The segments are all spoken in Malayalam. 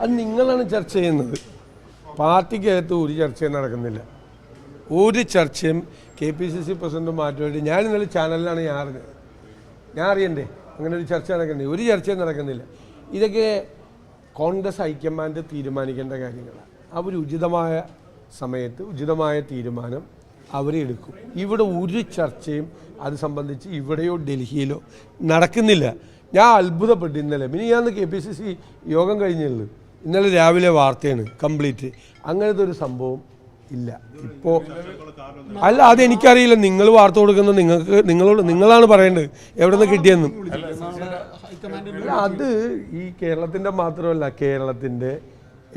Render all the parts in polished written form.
അത് നിങ്ങളാണ് ചർച്ച ചെയ്യുന്നത്. പാർട്ടിക്കകത്ത് ഒരു ചർച്ചയും നടക്കുന്നില്ല. ഒരു ചർച്ചയും KPCC പ്രസിഡന്റ് മാറ്റുമായിട്ട് ഞാൻ ഇന്നലെ ചാനലിലാണ് ഞാൻ അറിയണ്ടേ അങ്ങനെ ഒരു ചർച്ച നടക്കണ്ടേ? ഒരു ചർച്ചയും നടക്കുന്നില്ല. ഇതൊക്കെ കോൺഗ്രസ് ഹൈക്കമാൻഡ് തീരുമാനിക്കേണ്ട കാര്യങ്ങളാണ്. അവർ ഉചിതമായ സമയത്ത് ഉചിതമായ തീരുമാനം അവരെടുക്കും. ഇവിടെ ഒരു ചർച്ചയും അത് സംബന്ധിച്ച് ഇവിടെയോ ഡൽഹിയിലോ നടക്കുന്നില്ല. ഞാൻ അത്ഭുതപ്പെട്ടു. ഇന്നലെ ഞാൻ KPCC യോഗം കഴിഞ്ഞുള്ളൂ. ഇന്നലെ രാവിലെ വാർത്തയാണ് കംപ്ലീറ്റ്. അങ്ങനത്തെ ഒരു സംഭവം ഇല്ല ഇപ്പോൾ. അല്ല, അതെനിക്കറിയില്ല. നിങ്ങൾ വാർത്ത കൊടുക്കുന്നത് നിങ്ങളാണ് പറയേണ്ടത് എവിടെ നിന്ന് കിട്ടിയെന്നും. അത് ഈ കേരളത്തിൻ്റെ മാത്രമല്ല, കേരളത്തിൻ്റെ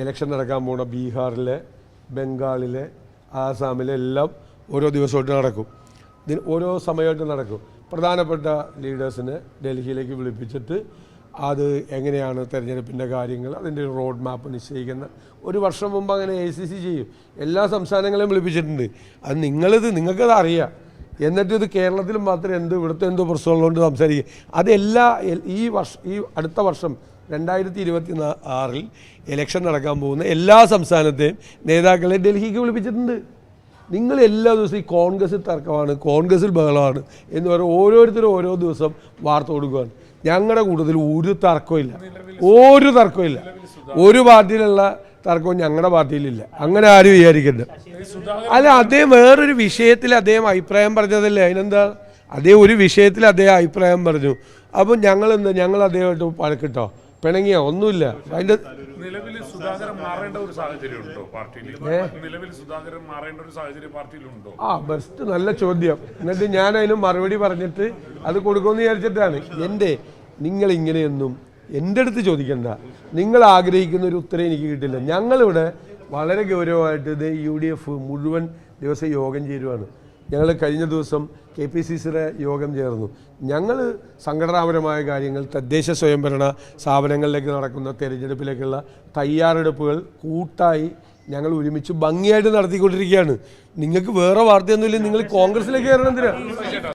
ഇലക്ഷൻ നടക്കാൻ പോണ ബീഹാറിലെ, ബംഗാളിലെ, ആസാമിലെ എല്ലാം ഓരോ ദിവസമായിട്ട് നടക്കും. ഓരോ സമയമായിട്ട് നടക്കും. പ്രധാനപ്പെട്ട ലീഡേഴ്സിനെ ഡൽഹിയിലേക്ക് വിളിപ്പിച്ചിട്ട് അത് എങ്ങനെയാണ് തെരഞ്ഞെടുപ്പിൻ്റെ കാര്യങ്ങൾ, അതിൻ്റെ ഒരു റോഡ് മാപ്പ് നിശ്ചയിക്കുന്ന. ഒരു വർഷം മുമ്പ് അങ്ങനെ ACC ചെയ്യും. എല്ലാ സംസ്ഥാനങ്ങളെയും വിളിപ്പിച്ചിട്ടുണ്ട്. അത് നിങ്ങൾക്കത് അറിയാം. എന്നിട്ട് ഇത് കേരളത്തിൽ മാത്രം ഇവിടുത്തെ എന്തോ പ്രശ്നങ്ങളുകൊണ്ട് സംസാരിക്കുക. അതെല്ലാ ഈ അടുത്ത വർഷം 2026 ഇലക്ഷൻ നടക്കാൻ പോകുന്ന എല്ലാ സംസ്ഥാനത്തെയും നേതാക്കളെ ഡൽഹിക്ക് വിളിപ്പിച്ചിട്ടുണ്ട്. നിങ്ങൾ എല്ലാ ദിവസവും ഈ കോൺഗ്രസിൽ തർക്കമാണ്, കോൺഗ്രസിൽ ബഹളമാണ് എന്ന് പറഞ്ഞാൽ ഓരോരുത്തരും ഓരോ ദിവസം വാർത്ത കൊടുക്കുകയാണ്. ഞങ്ങളുടെ കൂട്ടത്തിൽ ഒരു തർക്കമില്ല. ഒരു പാർട്ടിയിലുള്ള തർക്കവും ഞങ്ങളുടെ പാർട്ടിയിലില്ല. അങ്ങനെ ആരും വിചാരിക്കണ്ട. അല്ല, അദ്ദേഹം വേറൊരു വിഷയത്തിൽ അദ്ദേഹം അഭിപ്രായം പറഞ്ഞതല്ലേ, അതിനെന്താ? അദ്ദേഹം ഒരു വിഷയത്തിൽ അദ്ദേഹം അഭിപ്രായം പറഞ്ഞു. അപ്പം ഞങ്ങൾ അദ്ദേഹമായിട്ട് പഴക്കിട്ടോ പിണങ്ങിയോ? ഒന്നുമില്ല. അതിൻ്റെ ബെസ്റ്റ് നല്ല ചോദ്യം. എന്നിട്ട് ഞാൻ അതിന് മറുപടി പറഞ്ഞിട്ട് അത് കൊടുക്കുമെന്ന് വിചാരിച്ചിട്ടാണ്. നിങ്ങളിങ്ങനെയൊന്നും എൻ്റെ അടുത്ത് ചോദിക്കണ്ട. നിങ്ങൾ ആഗ്രഹിക്കുന്ന ഒരു ഉത്തരം എനിക്ക് കിട്ടില്ല. ഞങ്ങളിവിടെ വളരെ ഗൗരവമായിട്ട് ഇത് UDF മുഴുവൻ ദിവസം യോഗം ചേരുവാണ്. ഞങ്ങൾ കഴിഞ്ഞ ദിവസം KPCCയുടെ യോഗം ചേർന്നു. ഞങ്ങൾ സംഘടനാപരമായ കാര്യങ്ങൾ, തദ്ദേശ സ്വയംഭരണ സ്ഥാപനങ്ങളിലേക്ക് നടക്കുന്ന തെരഞ്ഞെടുപ്പിലേക്കുള്ള തയ്യാറെടുപ്പുകൾ കൂട്ടായി ഞങ്ങൾ ഒരുമിച്ച് ഭംഗിയായിട്ട് നടത്തിക്കൊണ്ടിരിക്കുകയാണ്. നിങ്ങൾക്ക് വേറെ വാർത്തയൊന്നുമില്ല. നിങ്ങൾ കോൺഗ്രസിലേക്ക് കയറണം എന്തിനാ?